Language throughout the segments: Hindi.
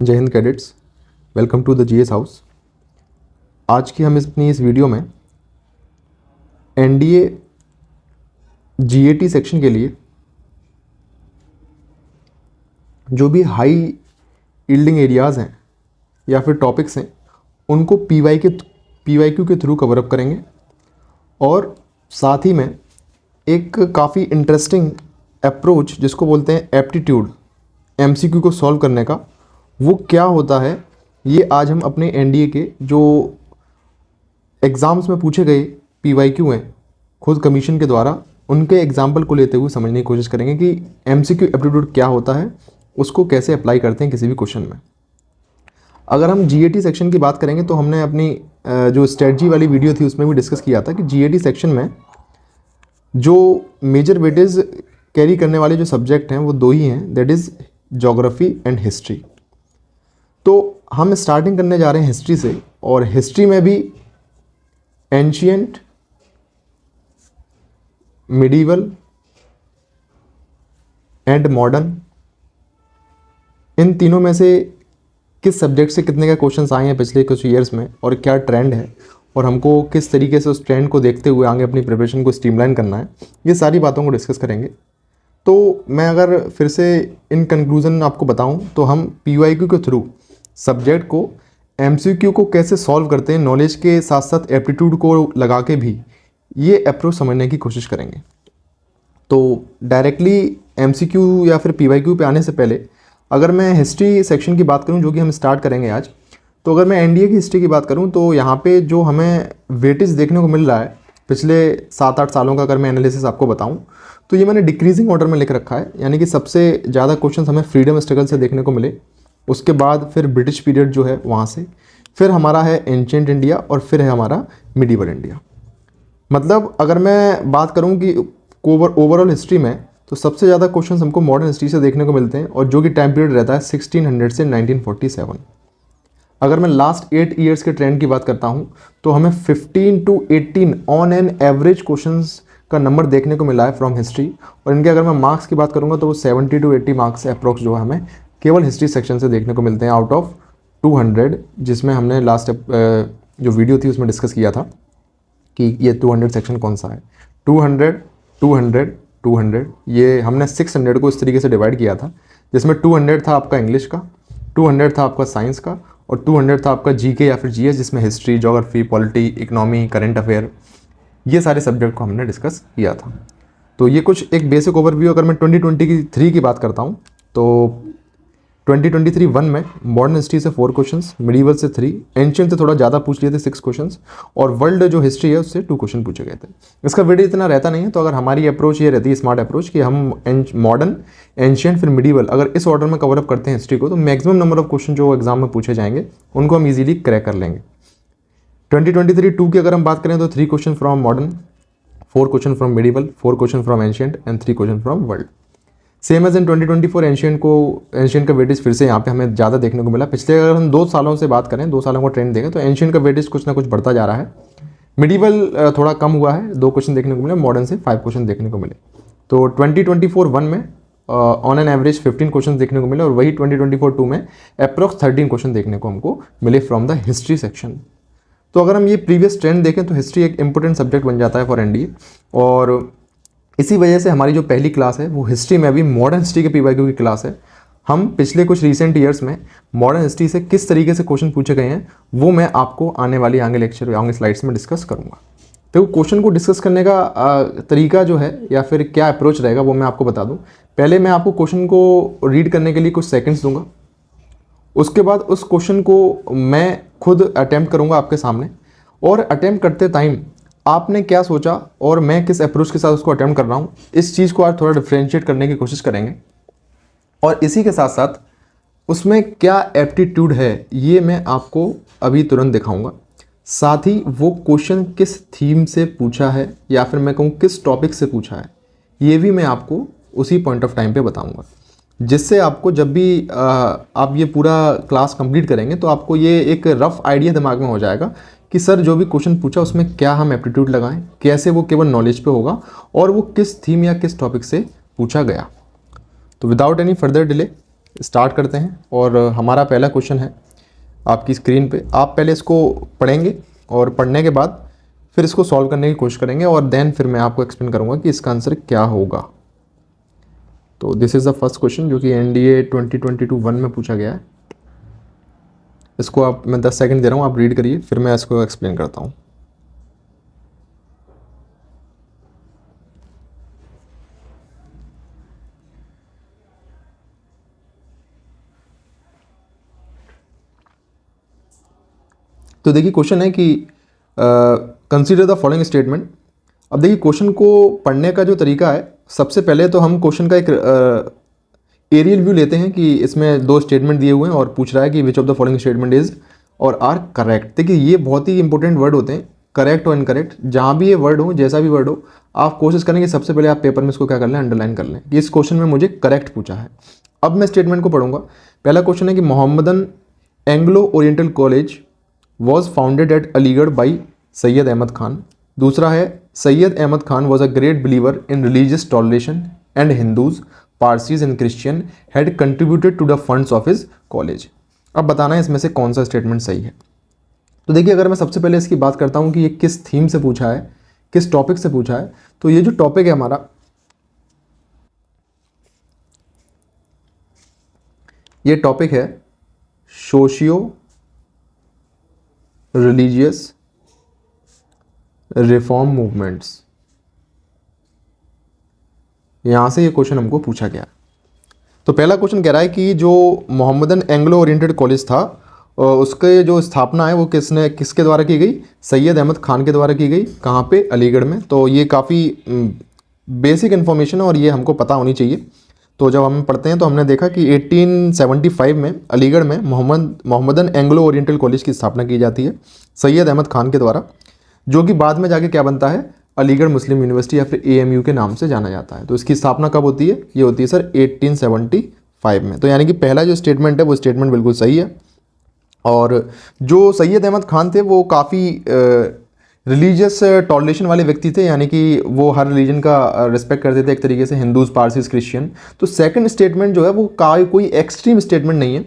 जय हिंद cadets, welcome to the GS house. आज की हम अपनी इस वीडियो में एनडीए जीएटी सेक्शन के लिए जो भी हाई यील्डिंग एरियाज़ हैं या फिर टॉपिक्स हैं उनको पीवाईक्यू के थ्रू कवर अप करेंगे और साथ ही में एक काफ़ी इंटरेस्टिंग अप्रोच जिसको बोलते हैं एप्टीट्यूड एमसीक्यू को सॉल्व करने का, वो क्या होता है ये आज हम अपने एनडीए के जो एग्ज़ाम्स में पूछे गए पीवाईक्यू हैं खुद कमीशन के द्वारा, उनके एग्जाम्पल को लेते हुए समझने की कोशिश करेंगे कि एमसीक्यू एप्टीट्यूड क्या होता है, उसको कैसे अप्लाई करते हैं किसी भी क्वेश्चन में। अगर हम जीएटी सेक्शन की बात करेंगे तो हमने अपनी जो स्ट्रेटजी वाली वीडियो थी उसमें भी डिस्कस किया था कि जीएटी सेक्शन में जो मेजर वेटेज कैरी करने वाले जो सब्जेक्ट हैं वो दो ही हैं, that is geography and history. तो हम स्टार्टिंग करने जा रहे हैं हिस्ट्री से, और हिस्ट्री में भी एंशिएंट, मिडीवल एंड मॉडर्न, इन तीनों में से किस सब्जेक्ट से कितने का क्वेश्चंस आए हैं पिछले कुछ ईयर्स में और क्या ट्रेंड है और हमको किस तरीके से उस ट्रेंड को देखते हुए आगे अपनी प्रिपरेशन को स्ट्रीमलाइन करना है, ये सारी बातों को डिस्कस करेंगे। तो मैं अगर फिर से इन कंक्लूज़न आपको बताऊं तो हम पीवाईक्यू के थ्रू सब्जेक्ट को एमसीक्यू को कैसे सॉल्व करते हैं, नॉलेज के साथ साथ एप्टीट्यूड को लगा के भी ये अप्रोच समझने की कोशिश करेंगे। तो डायरेक्टली एमसीक्यू या फिर पीवाईक्यू पे आने से पहले अगर मैं हिस्ट्री सेक्शन की बात करूं जो कि हम स्टार्ट करेंगे आज, तो अगर मैं एनडीए की हिस्ट्री की बात करूं तो यहाँ पे जो हमें वेटेज देखने को मिल रहा है पिछले 7-8 सालों का अगर मैं एनालिसिस आपको बताऊं तो ये मैंने डिक्रीजिंग ऑर्डर में लिख रखा है, यानी कि सबसे ज़्यादा क्वेश्चंस हमें फ्रीडम स्ट्रगल से देखने को मिले, उसके बाद फिर ब्रिटिश पीरियड जो है वहाँ से, फिर हमारा है एंशिएंट इंडिया और फिर है हमारा मिडीवल इंडिया। मतलब अगर मैं बात करूँ कि ओवरऑल हिस्ट्री में तो सबसे ज़्यादा क्वेश्चंस हमको मॉडर्न हिस्ट्री से देखने को मिलते हैं और जो कि टाइम पीरियड रहता है 1600 से 1947। अगर मैं लास्ट 8 ईयर्स के ट्रेंड की बात करता हूँ तो हमें 15 to 18 on an average questions का नंबर देखने को मिला है फ्रॉम हिस्ट्री, और इनके अगर मैं मार्क्स की बात करूँगा तो वो 70 to 80 मार्क्स अप्रोक्स जो है हमें केवल हिस्ट्री सेक्शन से देखने को मिलते हैं आउट ऑफ 200, जिसमें हमने लास्ट जो वीडियो थी उसमें डिस्कस किया था कि ये 200 सेक्शन कौन सा है। 200, 200, 200, ये हमने 600 को इस तरीके से डिवाइड किया था, जिसमें 200 था आपका इंग्लिश का, 200 था आपका साइंस का और 200 था आपका जीके या फिर जीएस, जिसमें history, geography, polity, economy, current affair, ये सारे सब्जेक्ट को हमने डिस्कस किया था। तो ये कुछ एक बेसिक ओवरव्यू। अगर मैं 2023 की बात करता हूँ तो 2023-1 में मॉडर्न हिस्ट्री से 4 क्वेश्चंस, मिडीवल से 3, एंशिएंट से थोड़ा ज़्यादा पूछ लिए थे 6 क्वेश्चंस, और वर्ल्ड जो हिस्ट्री है उससे 2 क्वेश्चन पूछे गए थे। इसका वेटेज इतना रहता नहीं है, तो अगर हमारी अप्रोच ये रहती है स्मार्ट अप्रोच कि हम मॉडर्न, एंशिएंट फिर मिडीवल अगर इस ऑर्डर में कवर अप करते हैं हिस्ट्री को, तो मैक्सिमम नंबर ऑफ क्वेश्चन जो एग्जाम में पूछे जाएंगे उनको हम ईजिली क्रैक कर लेंगे। 2023-2 की अगर हम बात करें तो 3 question from modern, 4 question from medieval, 4 question from ancient and 3 question from world. Same as in 2024 ancient का वेटेज फिर से यहाँ पे हमें ज़्यादा देखने को मिला। पिछले अगर हम 2 सालों से बात करें, 2 सालों का ट्रेंड देखें तो एंशिएंट का वेटेज कुछ ना कुछ बढ़ता जा रहा है। मिडीवल थोड़ा कम हुआ है, 2 क्वेश्चन देखने को मिले, मॉडर्न से 5 क्वेश्चन देखने को मिले। तो 2024-1 में ऑन एन एवरेज 15 क्वेश्चन देखने को मिले, और वही 2024-2 में अप्रॉक्स 13 क्वेश्चन देखने को हमको मिले फ्रॉम द हिस्ट्री सेक्शन। तो अगर हम ये प्रीवियस ट्रेंड देखें तो हिस्ट्री एक इंपॉर्टेंट सब्जेक्ट बन जाता है फॉर एनडीए, और इसी वजह से हमारी जो पहली क्लास है वो हिस्ट्री में अभी मॉडर्न हिस्ट्री के पीवाईक्यू की क्लास है। हम पिछले कुछ रीसेंट ईयर्स में मॉडर्न हिस्ट्री से किस तरीके से क्वेश्चन पूछे गए हैं वो मैं आपको आने वाली आगे लेक्चर, आगे स्लाइड्स में डिस्कस करूँगा। तो क्वेश्चन को डिस्कस करने का तरीका जो है या फिर क्या अप्रोच रहेगा वो मैं आपको बता दूँ। पहले मैं आपको क्वेश्चन को रीड करने के लिए कुछ सेकेंड्स दूंगा, उसके बाद उस क्वेश्चन को मैं खुद अटैम्प्ट करूँगा आपके सामने, और अटैम्प्ट करते टाइम आपने क्या सोचा और मैं किस अप्रोच के साथ उसको अटेम्प्ट कर रहा हूँ, इस चीज़ को आज थोड़ा डिफ्रेंशिएट करने की कोशिश करेंगे। और इसी के साथ साथ उसमें क्या एप्टीट्यूड है ये मैं आपको अभी तुरंत दिखाऊंगा। साथ ही वो क्वेश्चन किस थीम से पूछा है या फिर मैं कहूँ किस टॉपिक से पूछा है, ये भी मैं आपको उसी पॉइंट ऑफ टाइम पे बताऊंगा, जिससे आपको जब भी आप ये पूरा क्लास कंप्लीट करेंगे तो आपको ये एक रफ आइडिया दिमाग में हो जाएगा कि सर जो भी क्वेश्चन पूछा उसमें क्या हम एप्टीट्यूड लगाएं, कैसे वो केवल नॉलेज पे होगा और वो किस थीम या किस टॉपिक से पूछा गया। तो without any further delay start करते हैं और हमारा पहला क्वेश्चन है आपकी स्क्रीन पे। आप पहले इसको पढ़ेंगे और पढ़ने के बाद फिर इसको सॉल्व करने की कोशिश करेंगे और देन फिर मैं आपको एक्सप्लेन करूँगा कि इसका आंसर क्या होगा। तो this is the first question जो कि NDA 2022-1 में पूछा गया है। इसको आप, मैं 10 सेकंड दे रहा हूँ, आप रीड करिए, फिर मैं इसको एक्सप्लेन करता हूँ। तो देखिए क्वेश्चन है कि कंसीडर द फॉलोइंग स्टेटमेंट। अब देखिए क्वेश्चन को पढ़ने का जो तरीका है, सबसे पहले तो हम क्वेश्चन का एक एरियल व्यू लेते हैं कि इसमें दो स्टेटमेंट दिए हुए हैं और पूछ रहा है कि which of the following statement is और आर करेक्ट। देखिए ये बहुत ही इंपॉर्टेंट वर्ड होते हैं, करेक्ट और इनकरेक्ट। जहाँ भी ये वर्ड हो, जैसा भी वर्ड हो, आप कोशिश करेंगे सबसे पहले आप पेपर में इसको क्या कर लें, अंडरलाइन कर लें कि इस क्वेश्चन में मुझे करेक्ट पूछा है। अब मैं स्टेटमेंट को पढ़ूंगा। पहला क्वेश्चन है कि Mohammedan Anglo Oriental College was founded at Aligarh by Syed Ahmad Khan. दूसरा है Syed Ahmad Khan was a great believer in religious toleration and Hindus, Parsis and Christian had contributed to the funds of his college. अब बताना है इसमें से कौन सा स्टेटमेंट सही है। तो देखिए अगर मैं सबसे पहले इसकी बात करता हूँ कि ये किस थीम से पूछा है, किस टॉपिक से पूछा है, तो ये जो टॉपिक है हमारा, ये टॉपिक है सोशियो रिलीजियस रिफॉर्म मूवमेंट्स। यहां से ये क्वेश्चन हमको पूछा गया। तो पहला क्वेश्चन कह रहा है कि जो मोहम्मदन एंग्लो ओरिएंटेड कॉलेज था, उसके जो स्थापना है वो किसके द्वारा की गई, सैयद अहमद खान के द्वारा की गई। कहाँ पे, अलीगढ़ में। तो ये काफ़ी बेसिक इन्फॉर्मेशन है और ये हमको पता होनी चाहिए। तो जब हम पढ़ते हैं तो हमने देखा कि 1875 में अलीगढ़ में मोहम्मदन एंग्लो ओरिएंटल कॉलेज की स्थापना की जाती है सैयद अहमद खान के द्वारा, जो कि बाद में जाके क्या बनता है, अलीगढ़ मुस्लिम यूनिवर्सिटी या फिर AMU के नाम से जाना जाता है। तो इसकी स्थापना कब होती है, ये होती है सर 1875 में। तो यानी कि पहला जो स्टेटमेंट है वो स्टेटमेंट बिल्कुल सही है। और जो सैयद अहमद खान थे वो काफ़ी रिलीजियस टॉलरेशन वाले व्यक्ति थे, यानी कि वो हर रिलीजन का रिस्पेक्ट करते थे एक तरीके से, हिंदूज, पारसीज, क्रिश्चियन। तो सेकंड स्टेटमेंट जो है वो कोई एक्सट्रीम स्टेटमेंट नहीं है,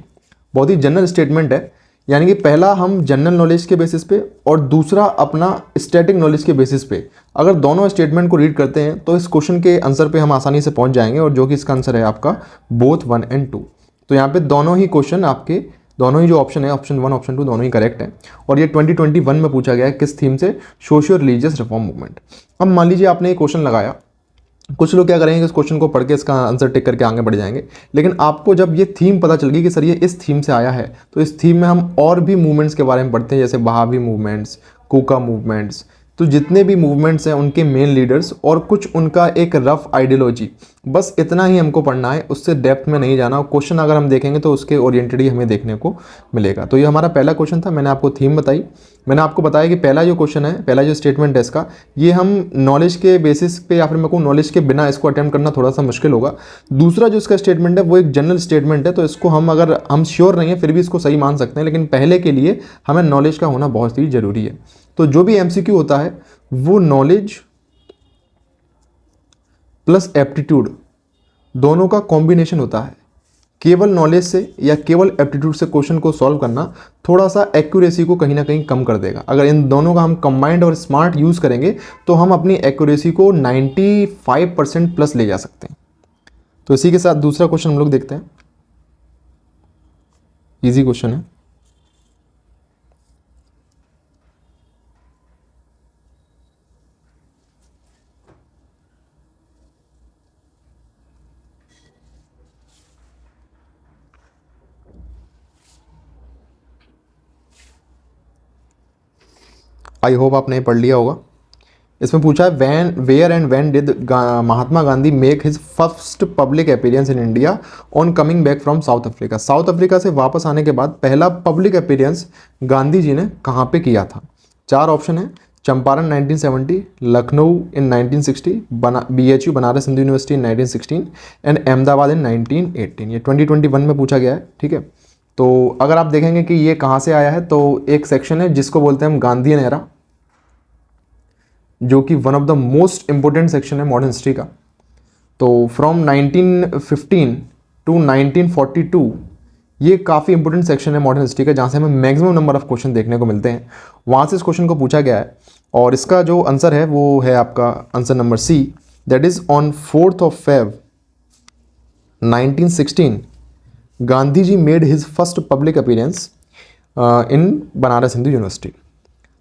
बहुत ही जनरल स्टेटमेंट है। यानी कि पहला हम जनरल नॉलेज के बेसिस पे और दूसरा अपना स्टैटिक नॉलेज के बेसिस पे अगर दोनों स्टेटमेंट को रीड करते हैं तो इस क्वेश्चन के आंसर पे हम आसानी से पहुंच जाएंगे, और जो कि इसका आंसर है आपका बोथ 1 और 2। तो यहाँ पे दोनों ही क्वेश्चन आपके, दोनों ही जो ऑप्शन है, ऑप्शन 1 ऑप्शन 2, दोनों ही करेक्ट है। और ये 2021 में पूछा गया है किस थीम से, सोशियो रिलीजियस रिफॉर्म मूवमेंट। अब मान लीजिए आपने ये क्वेश्चन लगाया, कुछ लोग क्या करेंगे, इस क्वेश्चन को पढ़ के इसका आंसर टिक करके आगे बढ़ जाएंगे। लेकिन आपको जब ये थीम पता चल गई कि सर ये इस थीम से आया है, तो इस थीम में हम और भी मूवमेंट्स के बारे में पढ़ते हैं, जैसे बहावी मूवमेंट्स, कुका मूवमेंट्स। तो जितने भी मूवमेंट्स हैं उनके मेन लीडर्स और कुछ उनका एक रफ आइडियोलॉजी, बस इतना ही हमको पढ़ना है, उससे डेप्थ में नहीं जाना। और क्वेश्चन अगर हम देखेंगे तो उसके ओरिएंटेड ही हमें देखने को मिलेगा। तो ये हमारा पहला क्वेश्चन था, मैंने आपको थीम बताई। मैंने आपको बताया कि पहला जो क्वेश्चन है, पहला जो स्टेटमेंट है इसका, ये हम नॉलेज के बेसिस पे या फिर मैं कहूँ नॉलेज के बिना इसको अटेम्प्ट करना थोड़ा सा मुश्किल होगा। दूसरा जो इसका स्टेटमेंट है वो एक जनरल स्टेटमेंट है, तो इसको हम, अगर हम श्योर नहीं है फिर भी इसको सही मान सकते हैं, लेकिन पहले के लिए हमें नॉलेज का होना बहुत ही जरूरी है। तो जो भी MCQ होता है वो नॉलेज प्लस एप्टीट्यूड दोनों का कॉम्बिनेशन होता है। केवल नॉलेज से या केवल एप्टीट्यूड से क्वेश्चन को सॉल्व करना थोड़ा सा एक्यूरेसी को कहीं ना कहीं कम कर देगा। अगर इन दोनों का हम कंबाइंड और स्मार्ट यूज़ करेंगे तो हम अपनी एक्यूरेसी को 95% प्लस ले जा सकते हैं। तो इसी के साथ दूसरा क्वेश्चन हम लोग देखते हैं। इजी क्वेश्चन है। आई होप आपने पढ़ लिया होगा। इसमें पूछा है where and when did Mahatma Gandhi make his first public appearance in India on coming back from South Africa. South Africa से वापस आने के बाद पहला पब्लिक अपीयरेंस गांधी जी ने कहाँ पे किया था। 4 ऑप्शन है, Champaran 1970, Lucknow in 1960, BHU Banaras Hindu University in 1916 and Ahmedabad in 1918। ये 2021 में पूछा गया है, ठीक है। तो अगर आप देखेंगे कि ये कहाँ से आया है, तो एक सेक्शन है जिसको बोलते हैं हम गांधीयन एरा, जो कि one of the most important section है मॉडर्न हिस्ट्री का। तो फ्रॉम 1915 टू 1942, ये काफ़ी इंपॉर्टेंट सेक्शन है मॉडर्न हिस्ट्री का, जहाँ से हमें मैक्सिमम नंबर ऑफ क्वेश्चन देखने को मिलते हैं। वहाँ से इस क्वेश्चन को पूछा गया है और इसका जो आंसर है वो है आपका answer number C, that is on 4 Feb 1916 Gandhi ji made his first public appearance in Banaras Hindu University.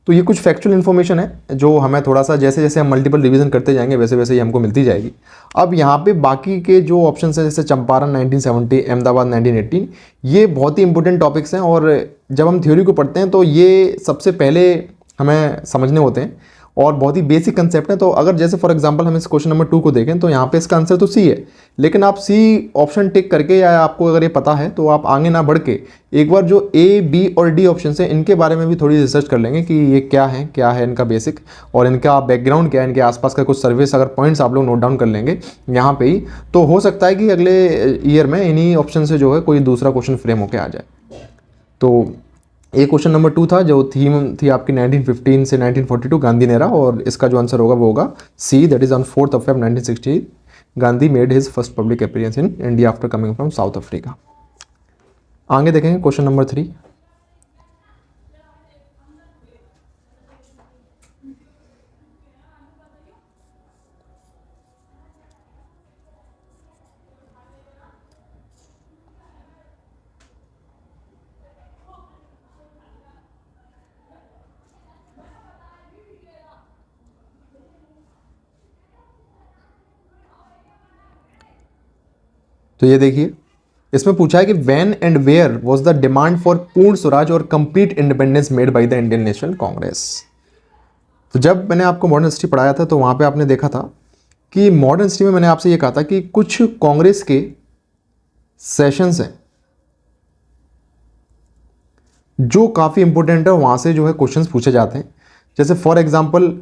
तो ये कुछ फैक्चुअल इन्फॉर्मेशन है जो हमें थोड़ा सा जैसे जैसे हम मल्टीपल रिवीजन करते जाएंगे वैसे वैसे ही हमको मिलती जाएगी। अब यहाँ पे बाकी के जो ऑप्शंस हैं जैसे चंपारण 1970, अहमदाबाद 1918, ये बहुत ही इंपॉर्टेंट टॉपिक्स हैं और जब हम थ्योरी को पढ़ते हैं तो ये सबसे पहले हमें समझने होते हैं और बहुत ही बेसिक कंसेप्ट है। तो अगर जैसे फॉर एग्जांपल हम इस क्वेश्चन नंबर 2 को देखें तो यहाँ पे इसका आंसर तो सी है, लेकिन आप सी ऑप्शन टिक करके या आपको अगर ये पता है तो आप आगे ना बढ़ के एक बार जो ए, बी और डी ऑप्शन है इनके बारे में भी थोड़ी रिसर्च कर लेंगे कि ये क्या है इनका बेसिक और इनका बैकग्राउंड क्या है, इनके आसपास का कुछ सर्विस अगर पॉइंट्स आप लोग नोट डाउन कर लेंगे यहाँ पे ही, तो हो सकता है कि अगले ईयर में इन्हीं ऑप्शन से जो है कोई दूसरा क्वेश्चन फ्रेम होकर आ जाए। तो ये क्वेश्चन नंबर 2 था जो थीम थी आपकी 1915 से 1942 गांधी नेरा, और इसका जो आंसर होगा वो होगा C, that is on 4 Feb 1960 Gandhi made his first public appearance in India after coming from South Africa. आगे देखेंगे क्वेश्चन नंबर 3। तो ये देखिए इसमें पूछा है कि when and where was the demand for Purna Swaraj और complete independence made by the Indian National Congress. तो जब मैंने आपको मॉडर्न हिस्ट्री पढ़ाया था तो वहाँ पे आपने देखा था कि मॉडर्न हिस्ट्री में मैंने आपसे ये कहा था कि कुछ कांग्रेस के सेशंस हैं जो काफ़ी इंपॉर्टेंट है, वहाँ से जो है क्वेश्चंस पूछे जाते हैं। जैसे फॉर एग्जांपल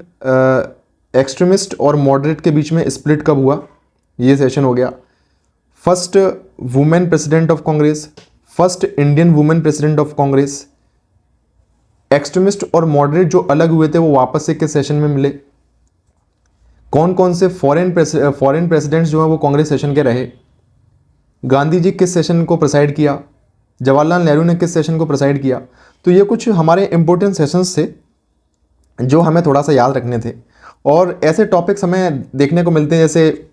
एक्सट्रीमिस्ट और मॉडरेट के बीच में स्प्लिट कब हुआ, ये सेशन हो गया। First women president of Congress, first Indian women president of Congress, extremist और मॉडरेट जो अलग हुए थे वो वापस से किस सेशन में मिले, कौन कौन से फॉरेन प्रेसिडेंट्स जो हैं वो कांग्रेस सेशन के रहे, गांधी जी किस सेशन को प्रेसाइड किया, जवाहरलाल नेहरू ने किस सेशन को प्रेसाइड किया। तो ये कुछ हमारे इंपॉर्टेंट सेशंस थे जो हमें थोड़ा सा याद रखने थे, और ऐसे टॉपिक्स हमें देखने को मिलते हैं जैसे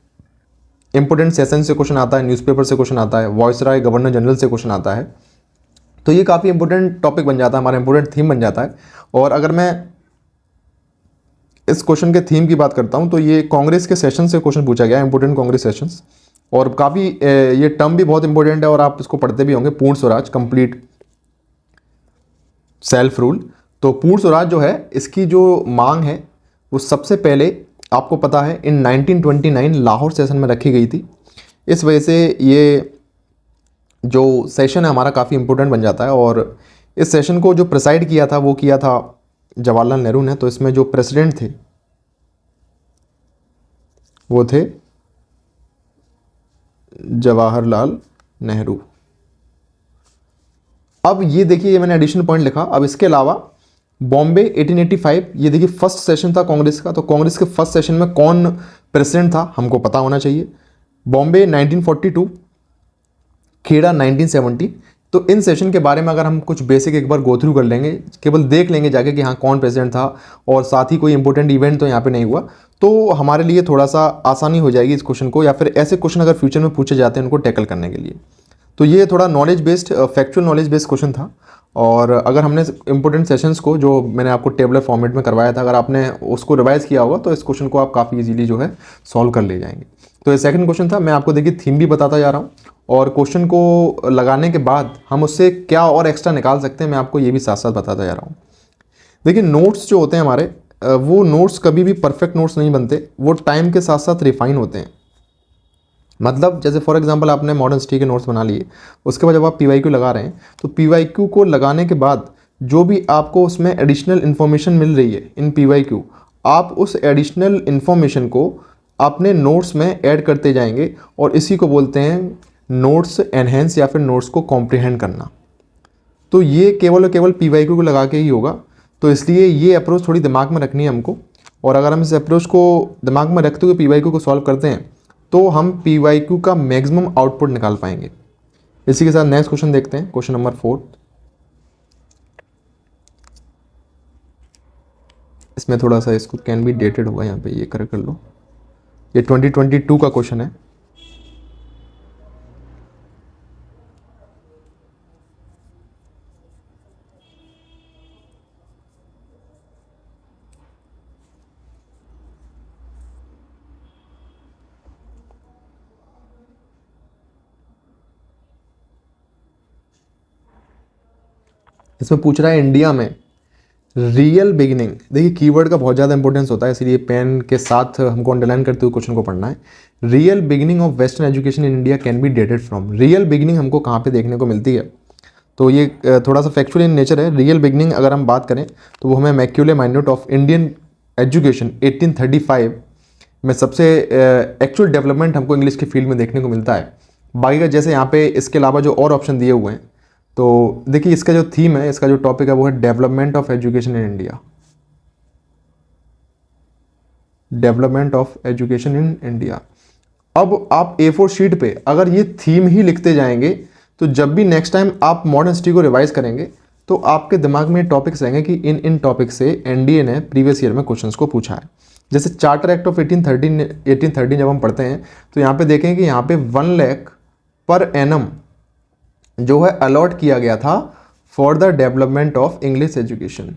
इंपॉर्टेंट सेशन से क्वेश्चन आता है, न्यूज़पेपर से क्वेश्चन आता है, वॉइसरॉय गवर्नर जनरल से क्वेश्चन आता है। तो ये काफ़ी इंपॉर्टेंट टॉपिक बन जाता है, हमारा इंपॉर्टेंट थीम बन जाता है। और अगर मैं इस क्वेश्चन के थीम की बात करता हूँ तो ये कांग्रेस के सेशन से क्वेश्चन पूछा गया है, इंपॉर्टेंट कांग्रेस सेशंस, और काफ़ी ये टर्म भी बहुत इंपॉर्टेंट है और आप इसको पढ़ते भी होंगे, पूर्ण स्वराज, कंप्लीट सेल्फ रूल। तो पूर्ण स्वराज जो है इसकी जो मांग है वो सबसे पहले आपको पता है इन 1929 लाहौर सेशन में रखी गई थी। इस वजह से ये जो सेशन है हमारा काफ़ी इंपॉर्टेंट बन जाता है, और इस सेशन को जो प्रेसाइड किया था वो किया था जवाहरलाल नेहरू ने। तो इसमें जो प्रेसिडेंट थे वो थे जवाहरलाल नेहरू। अब ये देखिए ये मैंने एडिशनल पॉइंट लिखा। अब इसके अलावा बॉम्बे 1885, ये देखिए फर्स्ट सेशन था कांग्रेस का, तो कांग्रेस के फर्स्ट सेशन में कौन प्रेसिडेंट था हमको पता होना चाहिए। बॉम्बे 1942, खेड़ा 1970। तो इन सेशन के बारे में अगर हम कुछ बेसिक एक बार गो थ्रू कर लेंगे, केवल देख लेंगे जाके कि हाँ कौन प्रेसिडेंट था, और साथ ही कोई इंपॉर्टेंट इवेंट तो यहाँ पे नहीं हुआ, तो हमारे लिए थोड़ा सा आसानी हो जाएगी इस क्वेश्चन को, या फिर ऐसे क्वेश्चन अगर फ्यूचर में पूछे जाते हैं उनको टैकल करने के लिए। तो ये थोड़ा knowledge based, factual knowledge based question था। और अगर हमने इंपॉर्टेंट सेशंस को जो मैंने आपको टेबलर फॉर्मेट में करवाया था, अगर आपने उसको रिवाइज किया होगा तो इस क्वेश्चन को आप काफ़ी इजीली जो है सॉल्व कर ले जाएंगे। तो ये सेकंड क्वेश्चन था। मैं आपको देखिए थीम भी बताता जा रहा हूँ, और क्वेश्चन को लगाने के बाद हम उससे क्या और एक्स्ट्रा निकाल सकते हैं मैं आपको ये भी साथ साथ बताता जा रहा हूँ। देखिए नोट्स जो होते हैं हमारे, वो नोट्स कभी भी परफेक्ट नोट्स नहीं बनते, वो टाइम के साथ साथ रिफाइन होते हैं। मतलब जैसे फॉर एग्जांपल आपने मॉडर्न हिस्ट्री के नोट्स बना लिए, उसके बाद जब आप PYQ लगा रहे हैं तो PYQ को लगाने के बाद जो भी आपको उसमें एडिशनल इन्फॉर्मेशन मिल रही है इन PYQ, आप उस एडिशनल इन्फॉर्मेशन को अपने नोट्स में ऐड करते जाएंगे, और इसी को बोलते हैं नोट्स एनहेंस या फिर नोट्स को कॉम्प्रिहेंड करना। तो ये केवल और केवल PYQ को लगा के ही होगा। तो इसलिए ये अप्रोच थोड़ी दिमाग में रखनी है हमको, और अगर हम इस अप्रोच को दिमाग में रखते हुए PYQ को सॉल्व करते हैं तो हम PYQ का मैक्सिमम आउटपुट निकाल पाएंगे। इसी के साथ नेक्स्ट क्वेश्चन देखते हैं, क्वेश्चन नंबर 4। इसमें थोड़ा सा इसको कैन बी डेटेड होगा, यहाँ पे ये करेक्ट कर लो। ये 2022 का क्वेश्चन है। इसमें पूछ रहा है इंडिया में रियल बिगिनिंग, देखिए कीवर्ड का बहुत ज़्यादा इंपॉर्टेंस होता है, इसलिए पेन के साथ हमको अंडरलाइन करते हुए क्वेश्चन को पढ़ना है। Real beginning of western education in India can be dated from. Real beginning हमको कहाँ पे देखने को मिलती है, तो ये थोड़ा सा फैक्चुअल इन नेचर है। रियल बिगिनिंग अगर हम बात करें तो वो हमें Macaulay minute of Indian education 1835 में सबसे एक्चुअल डेवलपमेंट हमको इंग्लिश के फील्ड में देखने को मिलता है। बाकी का जैसे यहाँ पे इसके अलावा जो और ऑप्शन दिए हुए हैं, तो देखिए इसका जो थीम है, इसका जो टॉपिक है वो है development of education in India. Development of education in India. अब आप A4 शीट पे अगर ये थीम ही लिखते जाएंगे तो जब भी नेक्स्ट टाइम आप मॉडर्न हिस्ट्री को रिवाइज करेंगे तो आपके दिमाग में टॉपिक्स रहेंगे कि इन टॉपिक से NDA ने प्रीवियस ईयर में क्वेश्चंस को पूछा है। जैसे चार्टर एक्ट ऑफ 1813 जब हम पढ़ते हैं तो यहाँ पे देखें कि यहाँ पे 1 लाख पर एनम जो है अलॉट किया गया था for the development of English education.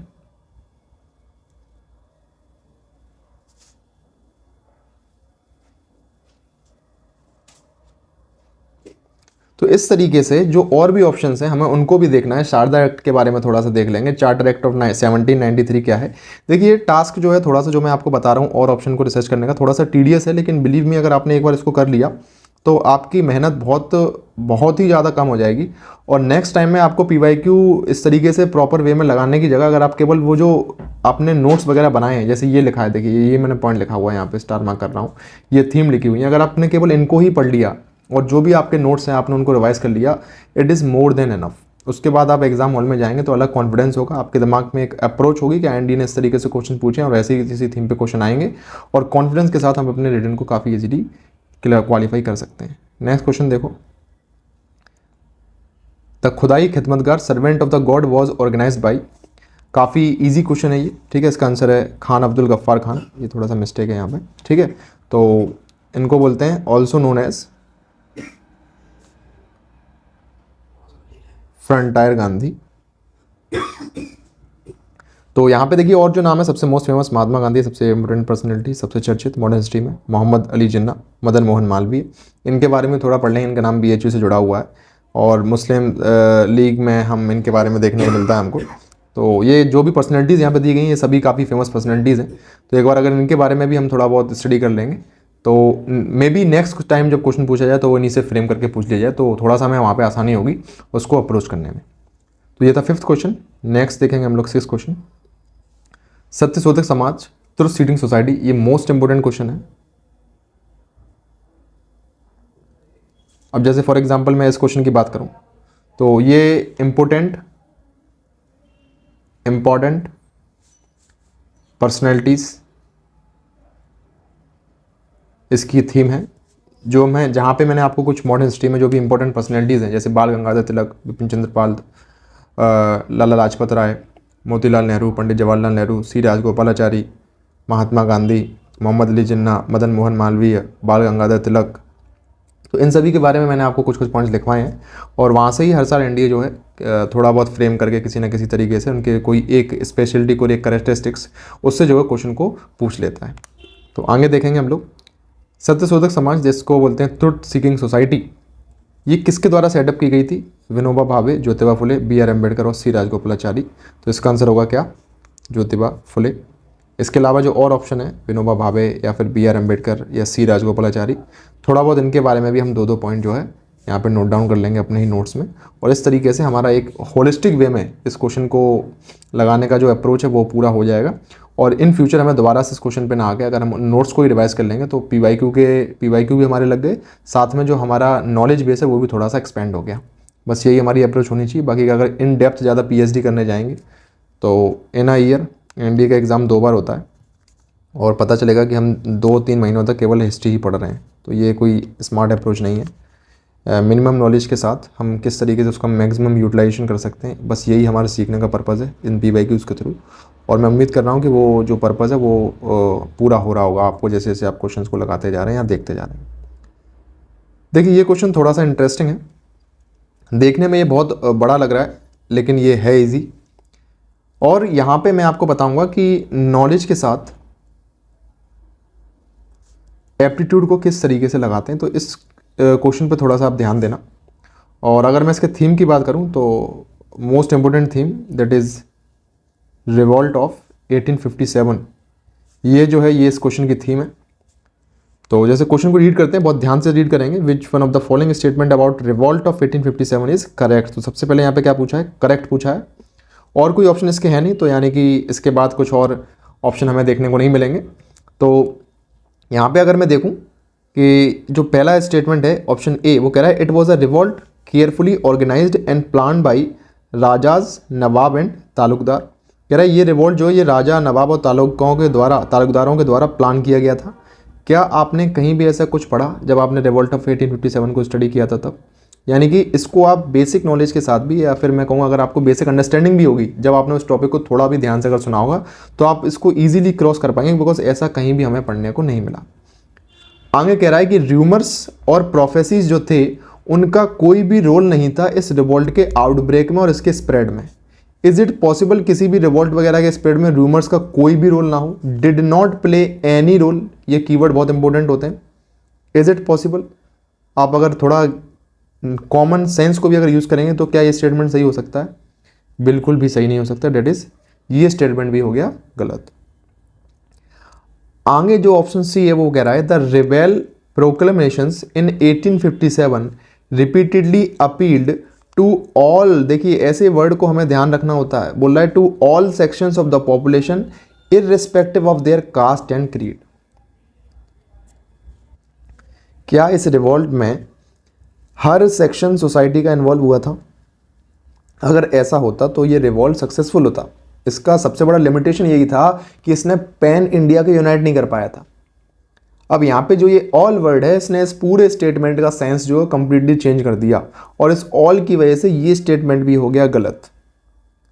तो इस तरीके से जो और भी ऑप्शंस हैं हमें उनको भी देखना है। शारदा एक्ट के बारे में थोड़ा सा देख लेंगे, चार्टर एक्ट ऑफ 1793 क्या है। देखिए टास्क जो है थोड़ा सा जो मैं आपको बता रहा हूँ और ऑप्शन को रिसर्च करने का थोड़ा सा टीडियस है, लेकिन बिलीव मी अगर आपने एक बार इसको कर लिया तो आपकी मेहनत बहुत ही ज़्यादा कम हो जाएगी। और नेक्स्ट टाइम में आपको PYQ इस तरीके से प्रॉपर वे में लगाने की जगह अगर आप केवल वो जो आपने नोट्स वगैरह बनाए हैं, जैसे ये लिखा है, देखिए ये मैंने पॉइंट लिखा हुआ है यहाँ पे, स्टार मार्क कर रहा हूँ, ये थीम लिखी हुई है, अगर आपने केवल इनको ही पढ़ लिया और जो भी आपके नोट्स हैं आपने उनको रिवाइज कर लिया, it is more than enough. उसके बाद आप एग्जाम हॉल में जाएंगे तो अलग कॉन्फिडेंस होगा, आपके दिमाग में एक अप्रोच होगी कि NDA ने इस तरीके से क्वेश्चन पूछे और वैसे ही किसी थीम पे क्वेश्चन आएंगे, और कॉन्फिडेंस के साथ हम अपने रिटन को काफ़ी इजीली क्वालिफाई कर सकते हैं। नेक्स्ट क्वेश्चन देखो, the Khudai Khidmatgar servant of the god was organised by. काफ़ी इजी क्वेश्चन है ये, ठीक है। इसका आंसर है खान अब्दुल गफ्फार खान। ये थोड़ा सा मिस्टेक है यहाँ पे, ठीक है। तो इनको बोलते हैं also known as Frontier Gandhi. तो यहाँ पे देखिए और जो नाम है सबसे मोस्ट फेमस महात्मा गांधी, सबसे इम्पोर्टेंट पर्सनैलिटी, सबसे चर्चित मॉडर्न हिस्ट्री में मोहम्मद अली जिन्ना, मदन मोहन मालवीय, इनके बारे में थोड़ा पढ़ लेंगे। इनका नाम BHU से जुड़ा हुआ है और मुस्लिम लीग में हम इनके बारे में देखने को मिलता है हमको। तो ये जो भी पर्सनैलिटीज़ यहाँ पे दी गई हैं ये सभी काफ़ी फेमस पर्सनैलिटीज़ हैं। तो एक बार अगर इनके बारे में भी हम थोड़ा बहुत स्टडी कर लेंगे तो मे बी नेक्स्ट टाइम जब क्वेश्चन पूछा जाए तो वो इन्हीं से फ्रेम करके पूछ लिया जाए, तो थोड़ा सा हमें वहाँ पे आसानी होगी उसको अप्रोच करने में। तो ये था 5th क्वेश्चन। नेक्स्ट देखेंगे हम लोग 6th question, Satyashodhak Samaj truth seeding society. ये मोस्ट इंपोर्टेंट क्वेश्चन है। अब जैसे फॉर एग्जांपल मैं इस क्वेश्चन की बात करूं तो ये इम्पोर्टेंट पर्सनैलिटीज इसकी थीम है, जो मैं जहाँ पे मैंने आपको कुछ मॉडर्न हिस्ट्री में जो भी इंपॉर्टेंट पर्सनैलिटीज़ हैं जैसे बाल गंगाधर तिलक, बिपिन चंद्र पाल, लाला लाजपत राय, मोतीलाल नेहरू, पंडित जवाहरलाल नेहरू, सी राजगोपालाचारी, महात्मा गांधी, मोहम्मद अली जिन्ना, मदन मोहन मालवीय, बाल गंगाधर तिलक, तो इन सभी के बारे में मैंने आपको कुछ कुछ पॉइंट्स लिखवाए हैं और वहाँ से ही हर साल NDA जो है थोड़ा बहुत फ्रेम करके किसी ना किसी तरीके से उनके कोई एक स्पेशलिटी को एक करेक्टरिस्टिक्स उससे जो है क्वेश्चन को पूछ लेता है। तो आगे देखेंगे हम लोग सत्यशोधक समाज जिसको बोलते हैं ट्रुथ सीकिंग सोसाइटी, ये किसके द्वारा सेटअप की गई थी? विनोबा भावे, ज्योतिबा फुले, BR अम्बेडकर और सी राजगोपालाचारी। तो इसका आंसर होगा क्या? ज्योतिबा फुले। इसके अलावा जो और ऑप्शन है विनोबा भावे या फिर BR अम्बेडकर या सी राजगोपालाचारी, थोड़ा बहुत इनके बारे में भी हम 2-2 पॉइंट जो है यहाँ पे नोट डाउन कर लेंगे अपने ही नोट्स में, और इस तरीके से हमारा एक होलिस्टिक वे में इस क्वेश्चन को लगाने का जो अप्रोच है वो पूरा हो जाएगा। और इन फ्यूचर हमें दोबारा से इस क्वेश्चन पे ना आके अगर हम नोट्स को ही रिवाइज कर लेंगे तो PYQ भी हमारे लग गए, साथ में जो हमारा नॉलेज बेस है वो भी थोड़ा सा एक्सपेंड हो गया। बस यही हमारी अप्रोच होनी चाहिए। बाकी अगर इन डेप्थ ज़्यादा PhD करने जाएंगे तो इन अ ईयर NDA का एग्ज़ाम 2 बार होता है, और पता चलेगा कि हम 2-3 महीनों तक केवल हिस्ट्री ही पढ़ रहे हैं। तो ये कोई स्मार्ट अप्रोच नहीं है। मिनिमम नॉलेज के साथ हम किस तरीके से उसका मैक्सिमम यूटिलाइजेशन कर सकते हैं, बस यही हमारे सीखने का पर्पज़ है इन PYQs के थ्रू। और मैं उम्मीद कर रहा हूँ कि वो जो पर्पज़ है वो पूरा हो रहा होगा आपको, जैसे जैसे आप क्वेश्चंस को लगाते जा रहे हैं या देखते जा रहे हैं। देखिए ये क्वेश्चन थोड़ा सा इंटरेस्टिंग है, देखने में ये बहुत बड़ा लग रहा है लेकिन ये है ईजी। और यहाँ पे मैं आपको बताऊंगा कि नॉलेज के साथ एप्टीट्यूड को किस तरीके से लगाते हैं, तो इस क्वेश्चन पे थोड़ा सा आप ध्यान देना। और अगर मैं इसके थीम की बात करूं तो most important theme that is revolt of 1857, ये जो है ये इस क्वेश्चन की थीम है। तो जैसे क्वेश्चन को रीड करते हैं, बहुत ध्यान से रीड करेंगे। Which one of the following statement about revolt of 1857 is correct. तो सबसे पहले यहाँ पे क्या पूछा है, करेक्ट पूछा है, और कोई ऑप्शन इसके है नहीं, तो यानी कि इसके बाद कुछ और ऑप्शन हमें देखने को नहीं मिलेंगे। तो यहाँ पे अगर मैं देखूँ कि जो पहला स्टेटमेंट है ऑप्शन ए, वो कह रहा है it was a revolt carefully organised and plan by rajas, nawab and taluqdar. कह रहा है ये रिवॉल्ट जो है ये राजा, नवाब और तालुकदारों के द्वारा प्लान किया गया था। क्या आपने कहीं भी ऐसा कुछ पढ़ा जब आपने रिवॉल्ट ऑफ 1857 को स्टडी किया था तब? यानी कि इसको आप बेसिक नॉलेज के साथ भी, या फिर मैं कहूँगा अगर आपको बेसिक अंडरस्टैंडिंग भी होगी, जब आपने उस टॉपिक को थोड़ा भी ध्यान से अगर सुना होगा तो आप इसको ईजिली क्रॉस कर पाएंगे, बिकॉज ऐसा कहीं भी हमें पढ़ने को नहीं मिला। आगे कह रहा है कि र्यूमर्स और प्रोफेसीज जो थे उनका कोई भी रोल नहीं था इस रिवॉल्ट के आउटब्रेक में और इसके स्प्रेड में। इज इट पॉसिबल किसी भी रिवॉल्ट वगैरह के स्प्रेड में रूमर्स का कोई भी रोल ना हो? Did not play any role, ये कीवर्ड बहुत इंपॉर्टेंट होते हैं। इज इट पॉसिबल, आप अगर थोड़ा कॉमन सेंस को भी अगर यूज करेंगे तो क्या ये स्टेटमेंट सही हो सकता है? बिल्कुल भी सही नहीं हो सकता। डेट इज, ये स्टेटमेंट भी हो गया गलत। आगे जो ऑप्शन सी है वो कह रहा है the rebel proclamations in 1857 repeatedly appealed to all. देखिए ऐसे वर्ड को हमें ध्यान रखना होता है, बोल रहा है to all sections of the population irrespective of their caste and creed. क्या इस रिवॉल्ट में हर सेक्शन सोसाइटी का इन्वॉल्व हुआ था? अगर ऐसा होता तो ये रिवॉल्ट सक्सेसफुल होता। इसका सबसे बड़ा लिमिटेशन यही था कि इसने पैन इंडिया को यूनाइट नहीं कर पाया था। अब यहाँ पे जो ये ऑल वर्ड है, इसने इस पूरे स्टेटमेंट का सेंस जो है कंप्लीटली चेंज कर दिया, और इस ऑल की वजह से ये स्टेटमेंट भी हो गया गलत।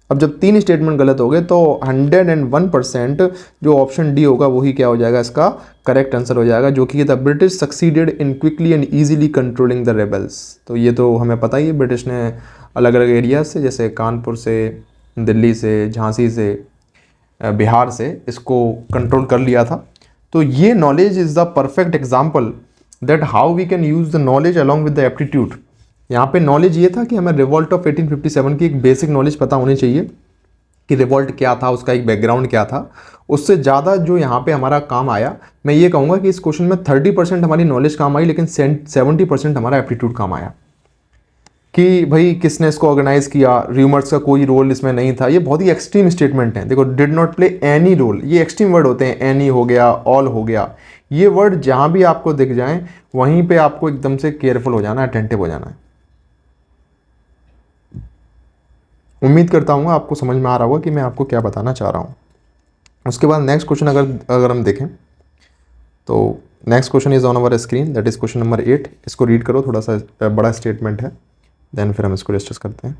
अब जब 3 स्टेटमेंट गलत हो गए तो 101% जो ऑप्शन डी होगा वही क्या हो जाएगा, इसका करेक्ट आंसर हो जाएगा, जो कि the British succeeded in quickly and easily controlling the rebels. तो ये तो हमें पता ही है, ब्रिटिश ने अलग अलग एरियाज से, जैसे कानपुर से, दिल्ली से, झांसी से, बिहार से इसको कंट्रोल कर लिया था। तो ये knowledge is the perfect example that how we can use the knowledge along with the aptitude. यहाँ पे नॉलेज ये था कि हमें रिवॉल्ट ऑफ 1857 की एक बेसिक नॉलेज पता होनी चाहिए कि रिवॉल्ट क्या था, उसका एक बैकग्राउंड क्या था। उससे ज़्यादा जो यहाँ पे हमारा काम आया, मैं ये कहूँगा कि इस क्वेश्चन में 30% हमारी नॉलेज काम आई, लेकिन 70% हमारा एप्टीट्यूड काम आया। कि भाई किसने इसको ऑर्गेनाइज किया, र्यूमर्स का कोई रोल इसमें नहीं था। ये बहुत ही एक्सट्रीम स्टेटमेंट है। देखो, did not play any role, ये एक्सट्रीम वर्ड होते हैं। एनी हो गया, ऑल हो गया, ये वर्ड जहाँ भी आपको दिख जाएं वहीं पे आपको एकदम से केयरफुल हो जाना है, अटेंटिव हो जाना है। उम्मीद करता हूँ आपको समझ में आ रहा होगा कि मैं आपको क्या बताना चाह रहा हूँ। उसके बाद नेक्स्ट क्वेश्चन अगर हम देखें तो next question is on our screen, that is question number 8। इसको रीड करो, थोड़ा सा बड़ा स्टेटमेंट है, देन फिर हम इसको डिस्कस करते हैं।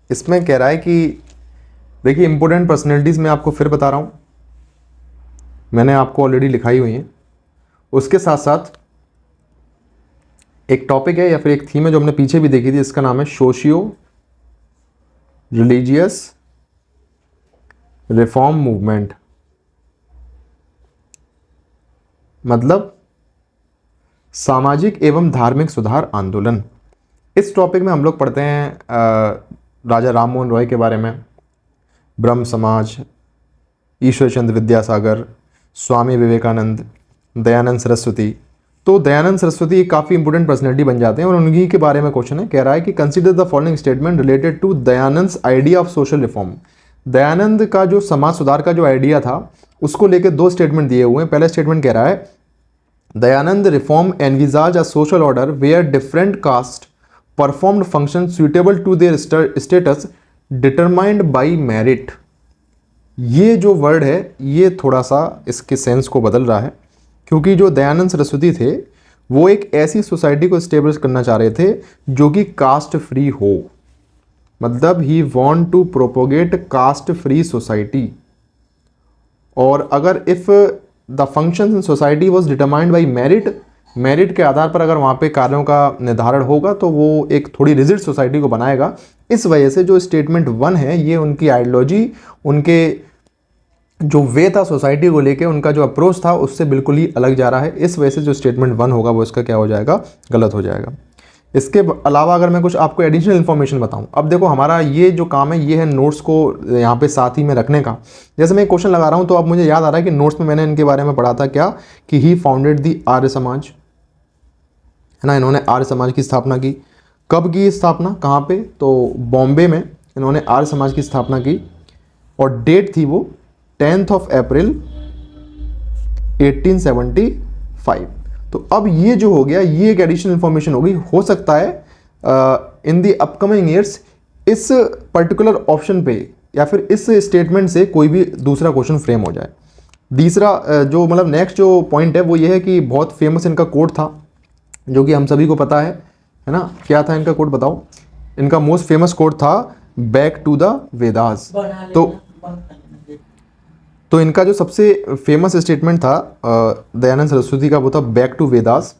इसमें कह रहा है कि देखिए इंपॉर्टेंट पर्सनैलिटीज़ मैं आपको फिर बता रहा हूँ, मैंने आपको ऑलरेडी लिखाई हुई हैं। उसके साथ साथ एक टॉपिक है या फिर एक थीम है जो हमने पीछे भी देखी थी, इसका नाम है सोशियो रिलीजियस रिफॉर्म मूवमेंट। मतलब सामाजिक एवं धार्मिक सुधार आंदोलन। इस टॉपिक में हम लोग पढ़ते हैं राजा राम मोहन रॉय के बारे में, ब्रह्म समाज, ईश्वर चंद्र विद्यासागर, स्वामी विवेकानंद, दयानंद सरस्वती। तो दयानंद सरस्वती एक काफ़ी इंपॉर्टेंट पर्सनैलिटी बन जाते हैं और उन्हीं के बारे में क्वेश्चन है। कह रहा है कि consider the following statement related to Dayanand idea of social reform. Dayanand का जो समाज सुधार का जो आइडिया था उसको लेकर दो स्टेटमेंट दिए हुए हैं। पहला स्टेटमेंट कह रहा है Dayanand reform envisages a social order where different caste performed function suitable to their status determined by merit. ये जो वर्ड है ये थोड़ा सा इसके सेंस को बदल रहा है, क्योंकि जो दयानंद सरस्वती थे वो एक ऐसी सोसाइटी को स्टेब्लिश करना चाह रहे थे जो कि कास्ट फ्री हो। मतलब he want to propagate caste free society. और अगर if the functions in society was determined by merit, merit के आधार पर अगर वहाँ पे कार्यों का निर्धारण होगा तो वो एक थोड़ी रिजिड सोसाइटी को बनाएगा। इस वजह से जो स्टेटमेंट 1 है ये उनकी आइडियोलॉजी, उनके जो वे था सोसाइटी को लेके, उनका जो अप्रोच था उससे बिल्कुल ही अलग जा रहा है। इस वजह से जो स्टेटमेंट 1 होगा वो इसका क्या हो जाएगा, गलत हो जाएगा। इसके अलावा अगर मैं कुछ आपको एडिशनल इन्फॉर्मेशन बताऊं, अब देखो हमारा ये जो काम है ये है नोट्स को यहाँ पे साथ ही में रखने का। जैसे मैं क्वेश्चन लगा रहा हूँ तो अब मुझे याद आ रहा है कि नोट्स में मैंने इनके बारे में पढ़ा था क्या, कि ही फाउंडेड दी आर्य समाज, है ना। इन्होंने आर्य समाज की स्थापना की। कब की स्थापना, कहाँ पे, तो बॉम्बे में इन्होंने आर्य समाज की स्थापना की और डेट थी वो 10th of April 1875। तो अब ये जो हो गया ये एक एडिशनल इंफॉर्मेशन होगी। हो सकता है इन दी अपकमिंग ईयर्स इस पर्टिकुलर ऑप्शन पे या फिर इस स्टेटमेंट से कोई भी दूसरा क्वेश्चन फ्रेम हो जाए। दूसरा जो मतलब नेक्स्ट जो पॉइंट है वो ये है कि बहुत फेमस इनका कोट था जो कि हम सभी को पता है ना। क्या था इनका कोट बताओ। इनका मोस्ट फेमस कोट था बैक टू द वेदास। तो इनका जो सबसे फेमस स्टेटमेंट था दयानंद सरस्वती का वो था बैक टू वेदास।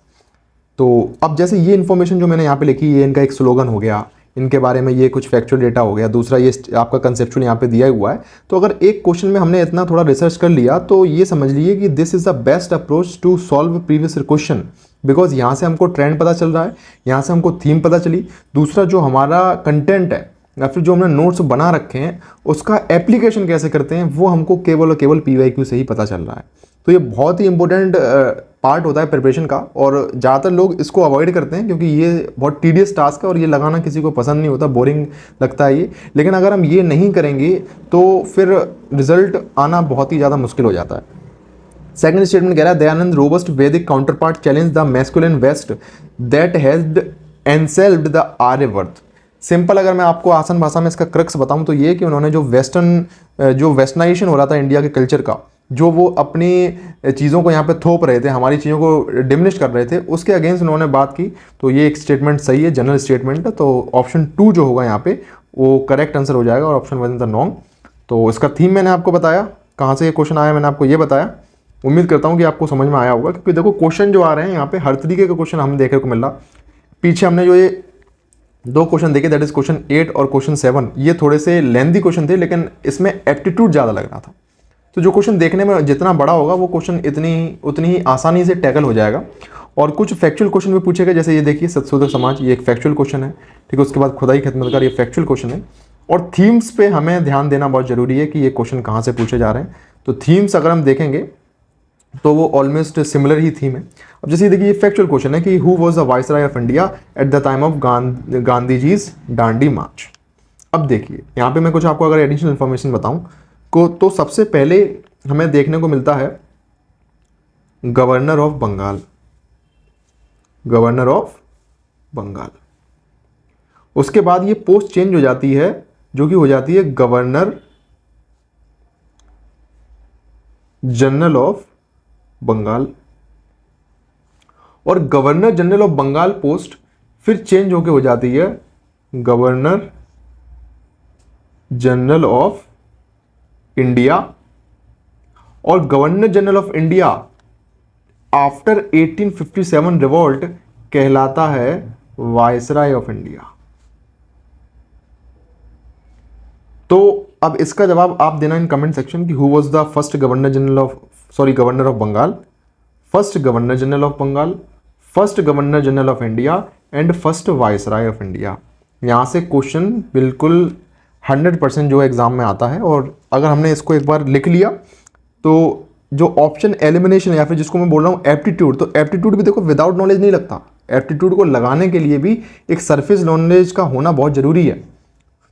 तो अब जैसे ये इन्फॉर्मेशन जो मैंने यहाँ पे लिखी ये इनका एक स्लोगन हो गया, इनके बारे में ये कुछ फैक्चुअल डेटा हो गया, दूसरा ये आपका कंसेप्चुअल यहाँ पे दिया हुआ है। तो अगर एक क्वेश्चन में हमने इतना थोड़ा रिसर्च कर लिया तो ये समझ लीजिए कि this is the best approach to solve previous question, because यहाँ से हमको ट्रेंड पता चल रहा है, यहाँ से हमको थीम पता चली, दूसरा जो हमारा कंटेंट है या फिर जो हमने नोट्स बना रखे हैं उसका एप्लीकेशन कैसे करते हैं वो हमको केवल और केवल PYQ से ही पता चल रहा है। तो ये बहुत ही इंपॉर्टेंट पार्ट होता है प्रिपरेशन का और ज़्यादातर लोग इसको अवॉइड करते हैं क्योंकि ये बहुत टीडियस टास्क है और ये लगाना किसी को पसंद नहीं होता, बोरिंग लगता है ये। लेकिन अगर हम ये नहीं करेंगे तो फिर रिजल्ट आना बहुत ही ज़्यादा मुश्किल हो जाता है। सेकंड स्टेटमेंट कह रहा है Dayanand robust Vedic counterpart challenge the masculine west that has enslaved the Aryavarta. Simple अगर मैं आपको आसान भाषा में इसका क्रक्स बताऊं तो ये कि उन्होंने जो वेस्टर्नाइजेशन हो रहा था इंडिया के कल्चर का, जो वो अपनी चीज़ों को यहाँ पे थोप रहे थे, हमारी चीज़ों को डिमिनिश कर रहे थे, उसके अगेंस्ट उन्होंने बात की। तो ये एक स्टेटमेंट सही है, जनरल स्टेटमेंट है। तो ऑप्शन 2 जो होगा यहाँ पे वो करेक्ट आंसर हो जाएगा और ऑप्शन 1 इज द रॉन्ग। तो इसका थीम मैंने आपको बताया, कहाँ से ये क्वेश्चन आया मैंने आपको ये बताया। उम्मीद करता हूँ कि आपको समझ में आया होगा, क्योंकि देखो क्वेश्चन जो आ रहे हैं यहाँ पे हर तरीके के क्वेश्चन हमें देखने को मिल रहा। पीछे हमने जो ये 2 क्वेश्चन देखे दैट इज क्वेश्चन 8 और क्वेश्चन 7, ये थोड़े से लेंथी क्वेश्चन थे लेकिन इसमें एप्टीट्यूड ज़्यादा लग रहा था। तो जो क्वेश्चन देखने में जितना बड़ा होगा वो क्वेश्चन उतनी ही आसानी से टैकल हो जाएगा। और कुछ फैक्चुअल क्वेश्चन भी पूछे गए, जैसे ये देखिए सतशोधक समाज, ये एक फैक्चुअल क्वेश्चन है, ठीक है। उसके बाद खुदाई खिदमतगार, ये फैक्चुअल क्वेश्चन है। और थीम्स पे हमें ध्यान देना बहुत जरूरी है कि ये क्वेश्चन कहाँ से पूछे जा रहे हैं। तो थीम्स अगर हम देखेंगे तो वो ऑलमोस्ट सिमिलर ही थीम है। अब जैसे देखिए ये फैक्चुअल क्वेश्चन है कि who was the viceroy of India at the time of Gandhi ji's Dandi march. अब देखिए यहाँ पे मैं कुछ आपको अगर एडिशनल इन्फॉर्मेशन बताऊं को, तो सबसे पहले हमें देखने को मिलता है governor of Bengal, governor of Bengal. उसके बाद ये पोस्ट चेंज हो जाती है जो कि हो जाती है गवर्नर जनरल ऑफ बंगाल। और governor general of Bengal post फिर चेंज होके हो जाती है गवर्नर जनरल ऑफ इंडिया। और governor general of India after 1857 revolt कहलाता है वायसराय ऑफ इंडिया। तो अब इसका जवाब आप देना इन कमेंट सेक्शन कि who was the first governor general of governor of Bengal. First governor general of Bengal, first governor general of India and first viceroy of India. यहाँ से क्वेश्चन बिल्कुल 100% जो एग्ज़ाम में आता है। और अगर हमने इसको एक बार लिख लिया तो जो ऑप्शन एलिमिनेशन या फिर जिसको मैं बोल रहा हूँ एप्टीट्यूड, तो एप्टीट्यूड भी देखो विदाउट नॉलेज नहीं लगता। एप्टीट्यूड को लगाने के लिए भी एक सरफेस नॉलेज का होना बहुत ज़रूरी है।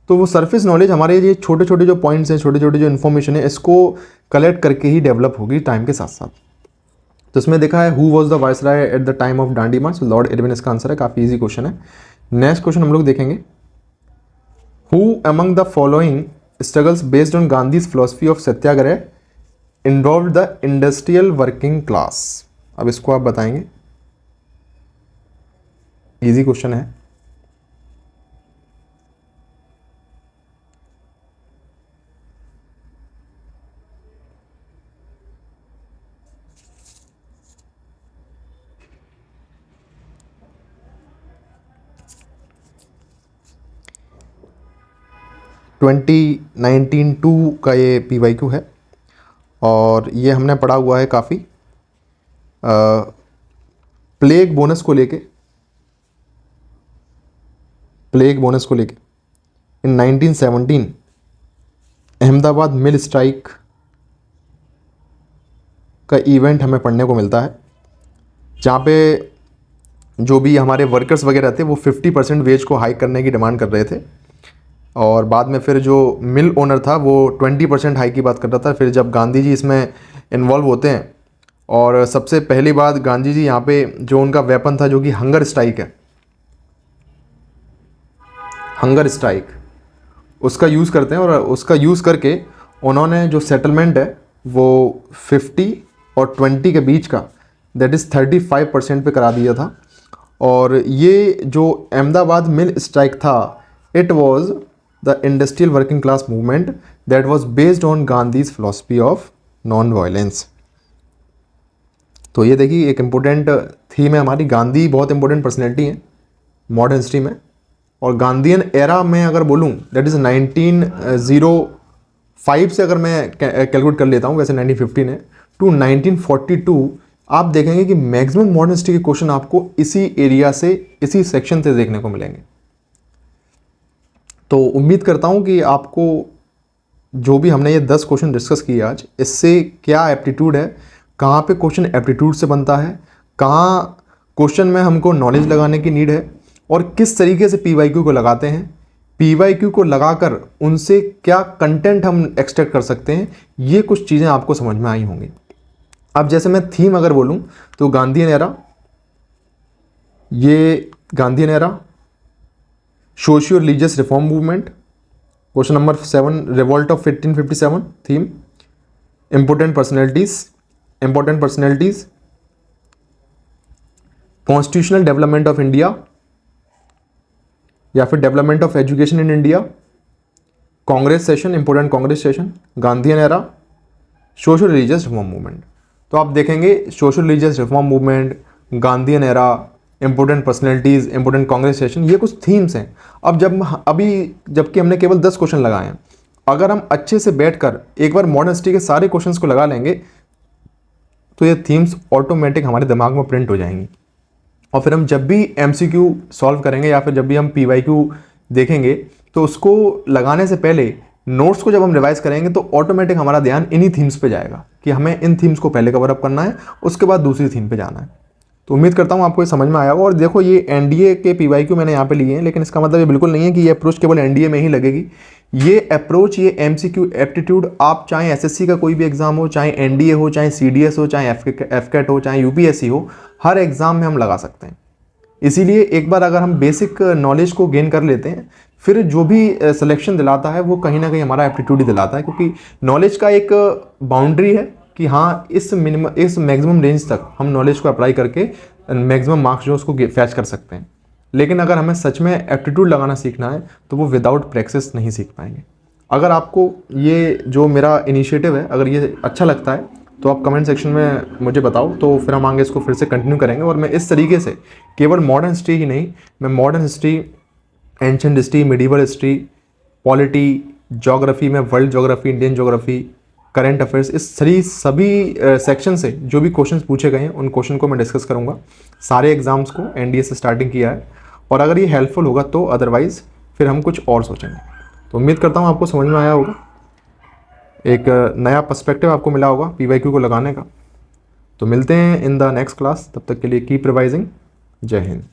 तो वो सरफेस नॉलेज हमारे ये छोटे छोटे जो पॉइंट्स हैं, छोटे छोटे जो इन्फॉर्मेशन है, इसको कलेक्ट करके ही डेवलप होगी टाइम के साथ साथ। तो इसमें देखा है who was the viceroy eight the time of Dandi March, Lord Irwin इसका आंसर है। काफ़ी ईजी क्वेश्चन है। नेक्स्ट क्वेश्चन हम लोग देखेंगे, who among the following struggles based on Gandhi's philosophy of Satyagraha involve the industrial working class. अब इसको आप बताएंगे, इजी क्वेश्चन है। ट्वेंटी 19-2 का ये PYQ है और ये हमने पढ़ा हुआ है काफ़ी। प्लेग बोनस को लेके इन 1917 अहमदाबाद मिल स्ट्राइक का इवेंट हमें पढ़ने को मिलता है, जहाँ पे जो भी हमारे वर्कर्स वगैरह थे वो 50% वेज को हाइक करने की डिमांड कर रहे थे। और बाद में फिर जो मिल ओनर था वो 20% हाइक की बात कर रहा था। फिर जब गांधी जी इसमें इन्वॉल्व होते हैं और सबसे पहली बात गांधी जी यहाँ पे जो उनका वेपन था जो कि हंगर स्ट्राइक है, हंगर स्ट्राइक, उसका यूज़ करते हैं। और उसका यूज़ करके उन्होंने जो सेटलमेंट है वो 50 और 20 के बीच का, दैट इज़ 35% पे करा दिया था। और ये जो अहमदाबाद मिल स्ट्राइक था, it was the industrial working class movement that was based on Gandhi's philosophy of non violence. तो ये देखिए एक इम्पोर्टेंट थीम है हमारी। गांधी बहुत इंपॉर्टेंट पर्सनैलिटी है मॉडर्न हिस्ट्री में। और गांधीयन एरा में अगर बोलूँ दैट इज़ 1905 से अगर मैं कैलकुलेट कर लेता हूँ, वैसे 1915 है, टू 1942 आप देखेंगे कि मैक्सिमम मॉडर्न हिस्ट्री के क्वेश्चन आपको इसी एरिया से, इसी सेक्शन से देखने को मिलेंगे। तो उम्मीद करता हूँ कि आपको जो भी हमने ये 10 क्वेश्चन डिस्कस किए आज, इससे क्या एप्टीट्यूड है, कहाँ पे क्वेश्चन एप्टीट्यूड से बनता है, कहाँ क्वेश्चन में हमको नॉलेज लगाने की नीड है, और किस तरीके से PYQ को लगाते हैं, PYQ को लगाकर उनसे क्या कंटेंट हम एक्सट्रैक्ट कर सकते हैं, ये कुछ चीज़ें आपको समझ में आई होंगी। अब जैसे मैं थीम अगर बोलूँ तो गांधीयन एरा, ये Gandhian era, socio religious reform movement, question number 7 revolt of 1557 theme, important personalities, constitutional development of India या फिर development of education in India, Congress session, important Congress session, Gandhian era, social religious reform movement. तो आप देखेंगे social religious reform movement, Gandhian era, important personalities, important Congress session, ये कुछ थीम्स हैं। अब जबकि हमने केवल 10 क्वेश्चन लगाए हैं, अगर हम अच्छे से बैठकर एक बार मॉडर्न हिस्ट्री के सारे क्वेश्चंस को लगा लेंगे तो ये थीम्स ऑटोमेटिक हमारे दिमाग में प्रिंट हो जाएंगी। और फिर हम जब भी MCQ सॉल्व करेंगे या फिर जब भी हम PYQ देखेंगे तो उसको लगाने से पहले नोट्स को जब हम रिवाइज करेंगे तो ऑटोमेटिक हमारा ध्यान इन्हीं थीम्स पे जाएगा कि हमें इन थीम्स को पहले कवर अप करना है, उसके बाद दूसरी थीम पे जाना है। तो उम्मीद करता हूँ आपको ये समझ में आया होगा। और देखो ये NDA के PYQ मैंने यहाँ पे लिए हैं, लेकिन इसका मतलब ये बिल्कुल नहीं है कि ये अप्रोच केवल NDA में ही लगेगी। ये अप्रोच, ये MCQ एप्टीट्यूड आप चाहे SSC का कोई भी एग्जाम हो, चाहे NDA हो, चाहे CDS हो, चाहे FCAT हो, चाहे UPSC हो, हर एग्जाम में हम लगा सकते हैं। इसीलिए एक बार अगर हम बेसिक नॉलेज को गेन कर लेते हैं, फिर जो भी सिलेक्शन दिलाता है वो कहीं ना कहीं हमारा एप्टीट्यूड ही दिलाता है, क्योंकि नॉलेज का एक बाउंड्री है कि हाँ इस मैक्सिमम रेंज तक हम नॉलेज को अप्लाई करके मैक्सिमम मार्क्स जो उसको फैच कर सकते हैं। लेकिन अगर हमें सच में एप्टीट्यूड लगाना सीखना है तो वो विदाउट प्रैक्टिस नहीं सीख पाएंगे। अगर आपको ये जो मेरा इनिशिएटिव है अगर ये अच्छा लगता है तो आप कमेंट सेक्शन में मुझे बताओ, तो फिर हम आगे इसको फिर से कंटिन्यू करेंगे। और मैं इस तरीके से केवल मॉडर्न हिस्ट्री ही नहीं, मैं modern history, ancient history, medieval history, polity, geography में world geography, Indian geography, current affairs, इस सभी सेक्शन से जो भी क्वेश्चंस पूछे गए हैं उन क्वेश्चन को मैं डिस्कस करूँगा। सारे एग्जाम्स को एनडीए से स्टार्टिंग किया है, और अगर ये हेल्पफुल होगा तो अदरवाइज़ फिर हम कुछ और सोचेंगे। तो उम्मीद करता हूँ आपको समझ में आया होगा, एक नया पर्सपेक्टिव आपको मिला होगा पीवाईक्यू को लगाने का। तो मिलते हैं इन द नेक्स्ट क्लास, तब तक के लिए कीप रिवाइजिंग। जय हिंद।